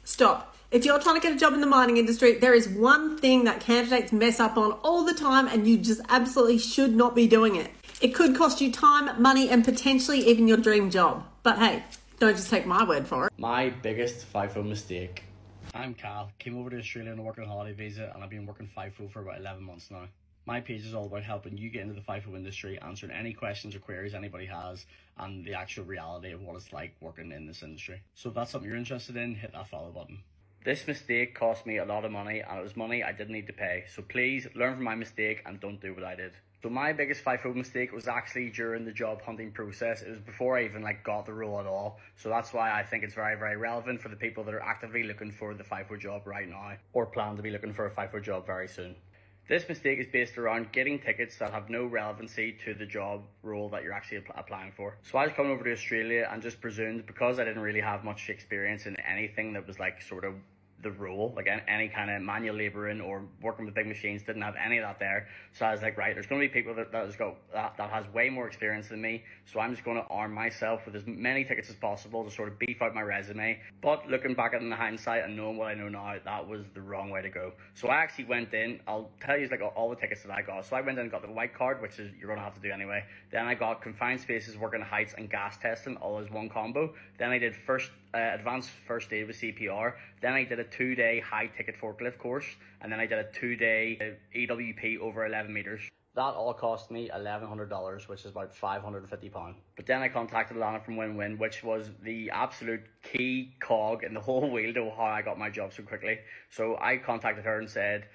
Stop. If you're trying to get a job in the mining industry, there is one thing that candidates mess up on all the time, and you just absolutely should not be doing it. It could cost you time, money, and potentially even your dream job. But hey, don't just take my word for it. My biggest FIFO mistake. I'm Cal, came over to Australia on a working holiday visa, and I've been working FIFO for about 11 months now. My page is all about helping you get into the FIFO industry, answering any questions or queries anybody has, and the actual reality of what it's like working in this industry. So if that's something you're interested in, hit that follow button. This mistake cost me a lot of money, and it was money I didn't need to pay. So please learn from my mistake and don't do what I did. So my biggest FIFO mistake was actually during the job hunting process. It was before I even got the role at all. So that's why I think it's very, very relevant for the people that are actively looking for the FIFO job right now, or plan to be looking for a FIFO job very soon. This mistake is based around getting tickets that have no relevancy to the job role that you're actually applying for. So I was coming over to Australia and just presumed, because I didn't really have much experience in anything that was sort of the role, any kind of manual labouring or working with big machines, didn't have any of that there. So I was like, right, there's going to be people that has way more experience than me, so I'm just going to arm myself with as many tickets as possible to sort of beef out my resume. But looking back at it in hindsight and knowing what I know now, that was the wrong way to go. So I actually went in, I'll tell you all the tickets that I got. So I went in and got the white card, which is you're going to have to do anyway. Then I got confined spaces, working heights, and gas testing, all as one combo. Then I did advanced first aid with CPR. Then I did a 2-day high ticket forklift course, and then I did a 2-day EWP over 11 meters. That all cost me $1,100, which is about £550. But then I contacted Lana from Win-Win, which was the absolute key cog in the whole wheel to how I got my job so quickly. So I contacted her and said,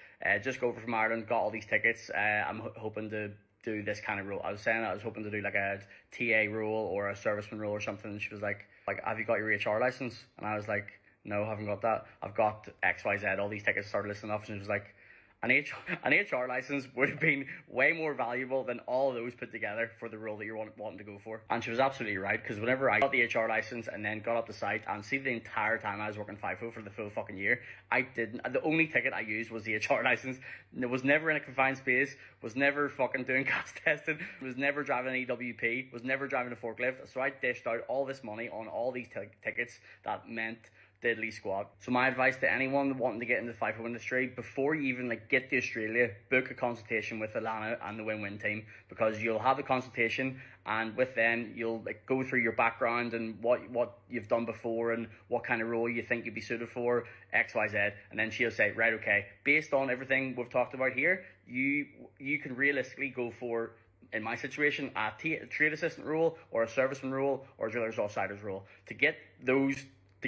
just go over from Ireland, got all these tickets. I'm hoping to do this kind of role. I was saying I was hoping to do a TA role or a serviceman role or something. And she was like, have you got your HR license? And I was like, no, I haven't got that. I've got XYZ, all these tickets started listing off. And she was like, an HR license would have been way more valuable than all of those put together for the role that you're wanting to go for. And she was absolutely right, because whenever I got the HR license and then got up the site and see the entire time I was working FIFO for the full fucking year, the only ticket I used was the HR license. It was never in a confined space, was never fucking doing gas testing, was never driving an EWP, was never driving a forklift. So I dished out all this money on all these tickets that meant diddly squat. So my advice to anyone wanting to get into the FIFO industry, before you even get to Australia, book a consultation with Alana and the Win-Win team, because you'll have a consultation, and with them you'll go through your background and what you've done before and what kind of role you think you'd be suited for, XYZ, and then she'll say, right, okay, based on everything we've talked about here, you can realistically go for, in my situation, a trade assistant role or a serviceman role or a driller's offsiders role. To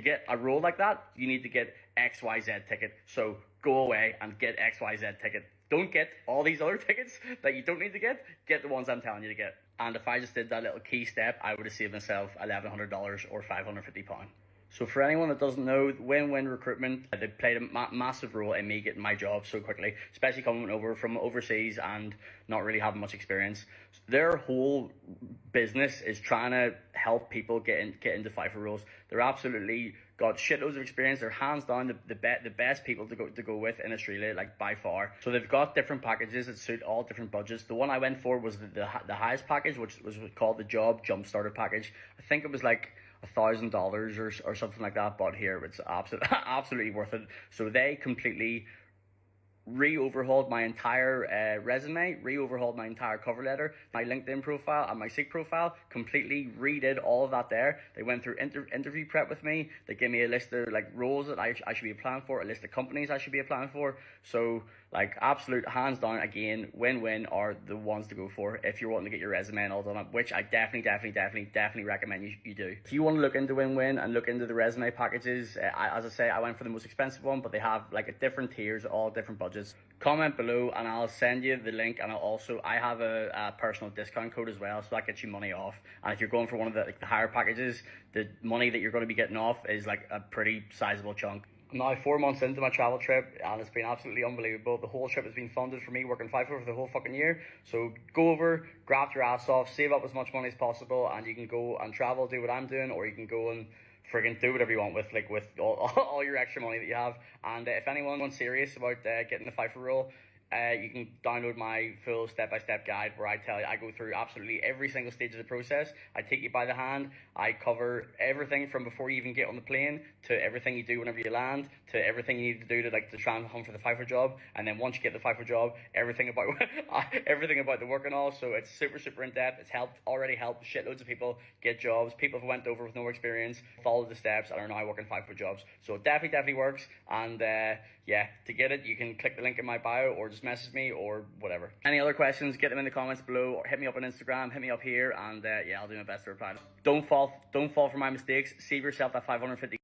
get a role like that, you need to get XYZ ticket. So go away and get XYZ ticket. Don't get all these other tickets that you don't need to get. Get the ones I'm telling you to get. And if I just did that little key step, I would have saved myself $1,100 or £550. So for anyone that doesn't know, Win-Win Recruitment, they played a massive role in me getting my job so quickly, especially coming over from overseas and not really having much experience. Their whole business is trying to help people get into FIFO roles. They're absolutely got shitloads of experience. They're hands down the best people to go with in Australia, by far. So they've got different packages that suit all different budgets. The one I went for was the highest package, which was called the Job Jump Starter package. I think it was $1,000 or something like that, but here it's absolutely worth it. So they completely re-overhauled my entire resume, re-overhauled my entire cover letter, my LinkedIn profile and my Seek profile, completely redid all of that there. They went through interview prep with me. They gave me a list of roles that I should be applying for, a list of companies I should be applying for. So absolute hands down, again, Win-Win are the ones to go for if you're wanting to get your resume and all done up, which I definitely recommend you do. If you want to look into Win-Win and look into the resume packages, as I say, I went for the most expensive one, but they have different tiers, all different budgets. Comment below and I'll send you the link, and I have a personal discount code as well, so that gets you money off. And if you're going for one of the higher packages, the money that you're going to be getting off is a pretty sizable chunk. I'm now 4 months into my travel trip, and it's been absolutely unbelievable. The whole trip has been funded for me working FIFO for the whole fucking year. So go over, graft your ass off, save up as much money as possible, and you can go and travel, do what I'm doing, or you can go and friggin' do whatever you want with all your extra money that you have. And if anyone's serious about getting the FIFO role, you can download my full step-by-step guide where I go through absolutely every single stage of the process. I take you by the hand. I cover everything from before you even get on the plane to everything you do whenever you land to everything you need to do to try and hunt for the FIFA job. And then once you get the FIFA job, everything about everything about the work and all. So it's super in depth. It's already helped shitloads of people get jobs. People have went over with no experience, followed the steps, and are now working FIFA jobs. So it definitely works. And yeah, to get it, you can click the link in my bio or just message me or whatever. Any other questions, get them in the comments below, or hit me up on Instagram, hit me up here, and yeah, I'll do my best to reply. Don't fall for my mistakes. Save yourself that 550